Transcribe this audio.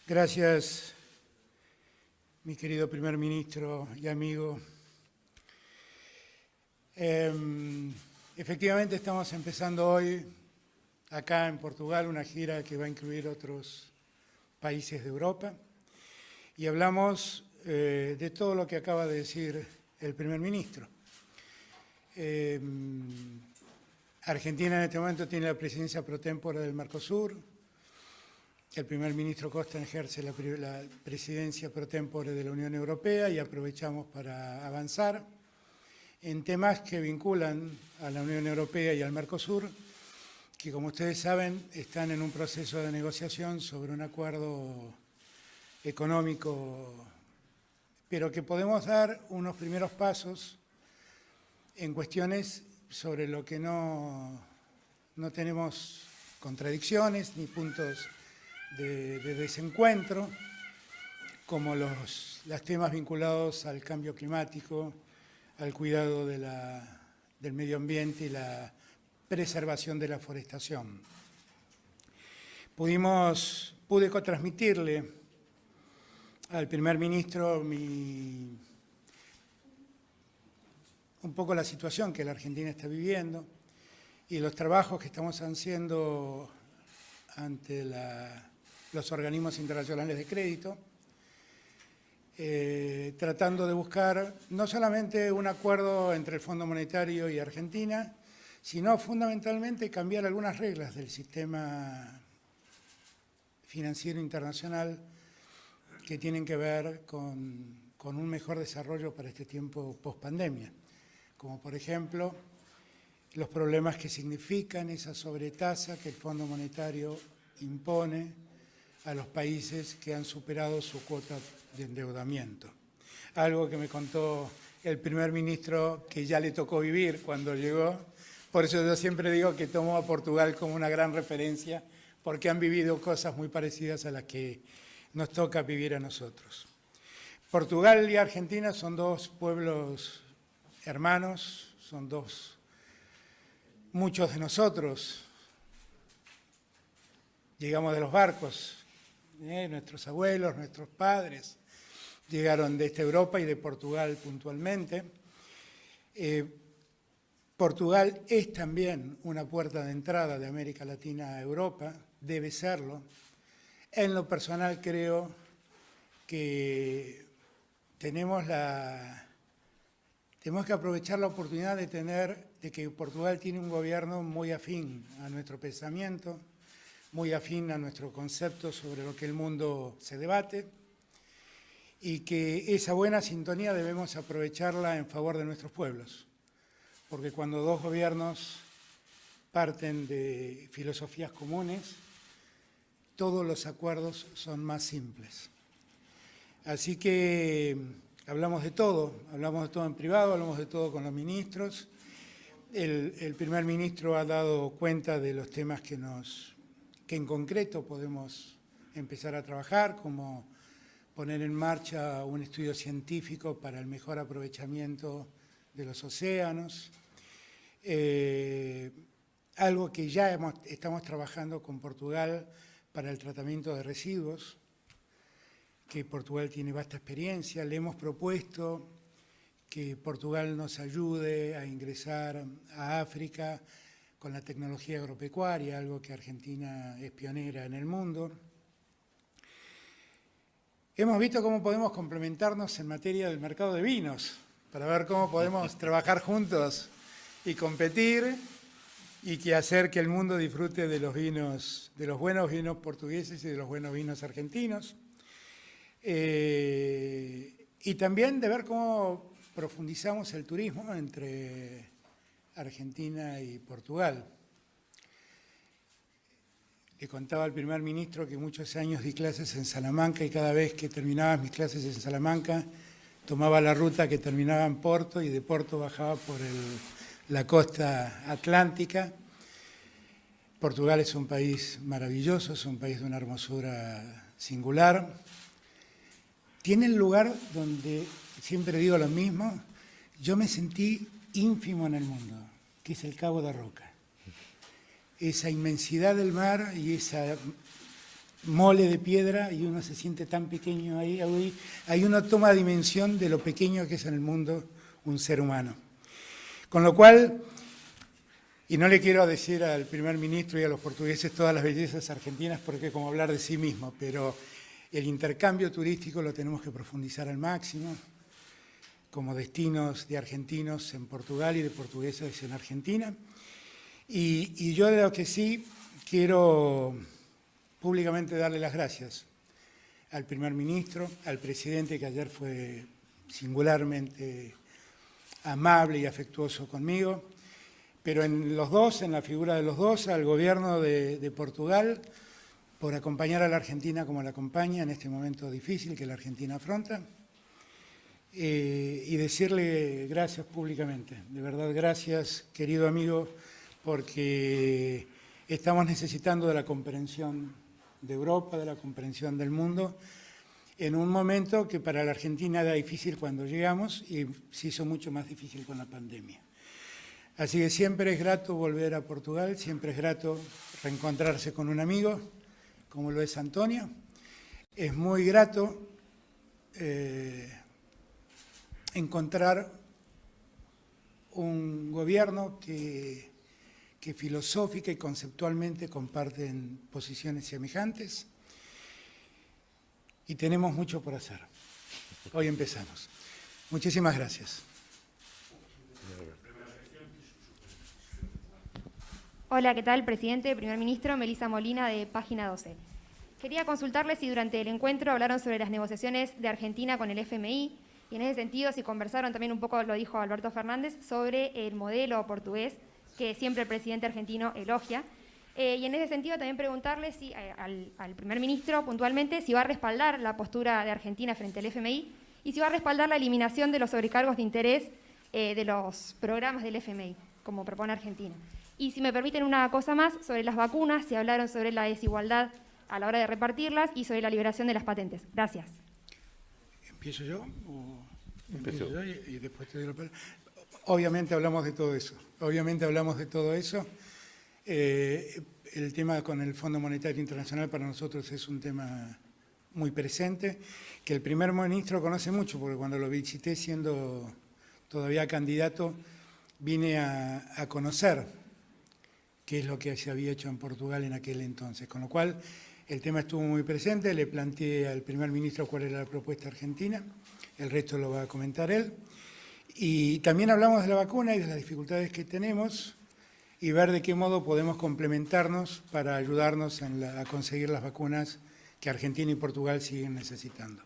Gracias, mi querido primer ministro y amigo. Efectivamente estamos empezando hoy, acá en Portugal, una gira que va a incluir otros países de Europa. Y hablamos de todo lo que acaba de decir el primer ministro. Argentina en este momento tiene la presidencia pro tempore del Mercosur. El primer ministro Costa ejerce la presidencia pro tempore de la Unión Europea y aprovechamos para avanzar en temas que vinculan a la Unión Europea y al Mercosur, que como ustedes saben están en un proceso de negociación sobre un acuerdo económico, pero que podemos dar unos primeros pasos en cuestiones sobre lo que no tenemos contradicciones ni puntos de desencuentro, como los temas vinculados al cambio climático, al cuidado del medio ambiente y la preservación de la forestación. Pude transmitirle al primer ministro un poco la situación que la Argentina está viviendo y los trabajos que estamos haciendo ante los organismos internacionales de crédito, tratando de buscar no solamente un acuerdo entre el Fondo Monetario y Argentina, sino fundamentalmente cambiar algunas reglas del sistema financiero internacional que tienen que ver con un mejor desarrollo para este tiempo post-pandemia, como por ejemplo los problemas que significan esa sobretasa que el Fondo Monetario impone a los países que han superado su cuota de endeudamiento. Algo que me contó el primer ministro que ya le tocó vivir cuando llegó. Por eso yo siempre digo que tomo a Portugal como una gran referencia, porque han vivido cosas muy parecidas a las que nos toca vivir a nosotros. Portugal y Argentina son dos pueblos hermanos, son muchos de nosotros llegamos de los barcos, nuestros abuelos, nuestros padres llegaron de esta Europa y de Portugal puntualmente. Portugal es también una puerta de entrada de América Latina a Europa, debe serlo. En lo personal creo que tenemos que aprovechar la oportunidad de que Portugal tiene un gobierno muy afín a nuestro pensamiento, muy afín a nuestro concepto sobre lo que el mundo se debate, y que esa buena sintonía debemos aprovecharla en favor de nuestros pueblos, porque cuando dos gobiernos parten de filosofías comunes, todos los acuerdos son más simples. Así que hablamos de todo en privado, hablamos de todo con los ministros. El primer ministro ha dado cuenta de los temas que en concreto podemos empezar a trabajar, como poner en marcha un estudio científico para el mejor aprovechamiento de los océanos, algo que ya estamos trabajando con Portugal para el tratamiento de residuos, que Portugal tiene vasta experiencia. Le hemos propuesto que Portugal nos ayude a ingresar a África con la tecnología agropecuaria, algo que Argentina es pionera en el mundo. Hemos visto cómo podemos complementarnos en materia del mercado de vinos, para ver cómo podemos trabajar juntos y competir, y hacer que el mundo disfrute de los buenos vinos portugueses y de los buenos vinos argentinos. Y también de ver cómo profundizamos el turismo entre Argentina y Portugal. Le contaba al primer ministro que muchos años di clases en Salamanca y cada vez que terminaba mis clases en Salamanca tomaba la ruta que terminaba en Porto y de Porto bajaba por la costa atlántica. Portugal es un país maravilloso, es un país de una hermosura singular. Tiene el lugar donde, siempre digo lo mismo, yo me sentí ínfimo en el mundo, que es el Cabo de Roca. Esa inmensidad del mar y esa mole de piedra y uno se siente tan pequeño ahí uno toma dimensión de lo pequeño que es en el mundo un ser humano. Con lo cual, y no le quiero decir al primer ministro y a los portugueses todas las bellezas argentinas porque es como hablar de sí mismo, pero el intercambio turístico lo tenemos que profundizar al máximo, como destinos de argentinos en Portugal y de portugueses en Argentina. Y yo de lo que sí quiero públicamente darle las gracias al primer ministro, al presidente que ayer fue singularmente amable y afectuoso conmigo, pero en los dos, en la figura de los dos, al gobierno de Portugal, por acompañar a la Argentina como la acompaña en este momento difícil que la Argentina afronta, y decirle gracias públicamente, de verdad gracias, querido amigo, porque estamos necesitando de la comprensión de Europa, de la comprensión del mundo, en un momento que para la Argentina era difícil cuando llegamos y se hizo mucho más difícil con la pandemia. Así que siempre es grato volver a Portugal, siempre es grato reencontrarse con un amigo, como lo es Antonio. Es muy grato encontrar un gobierno que filosófica y conceptualmente comparten posiciones semejantes y tenemos mucho por hacer. Hoy empezamos. Muchísimas gracias. Hola, ¿qué tal, presidente? Primer ministro, Melissa Molina, de Página 12. Quería consultarle si durante el encuentro hablaron sobre las negociaciones de Argentina con el FMI y en ese sentido si conversaron también un poco, lo dijo Alberto Fernández, sobre el modelo portugués que siempre el presidente argentino elogia. Y en ese sentido también preguntarle si, al primer ministro puntualmente si va a respaldar la postura de Argentina frente al FMI y si va a respaldar la eliminación de los sobrecargos de interés de los programas del FMI, como propone Argentina. Y si me permiten una cosa más, sobre las vacunas, si hablaron sobre la desigualdad a la hora de repartirlas y sobre la liberación de las patentes. Gracias. ¿Empiezo yo? Empiezo yo y después te doy la palabra. Obviamente hablamos de todo eso. Obviamente hablamos de todo eso. El tema con el Fondo Monetario Internacional para nosotros es un tema muy presente, que el primer ministro conoce mucho, porque cuando lo visité siendo todavía candidato, vine a conocer qué es lo que se había hecho en Portugal en aquel entonces. Con lo cual, el tema estuvo muy presente, le planteé al primer ministro cuál era la propuesta argentina, el resto lo va a comentar él. Y también hablamos de la vacuna y de las dificultades que tenemos y ver de qué modo podemos complementarnos para ayudarnos a conseguir las vacunas que Argentina y Portugal siguen necesitando.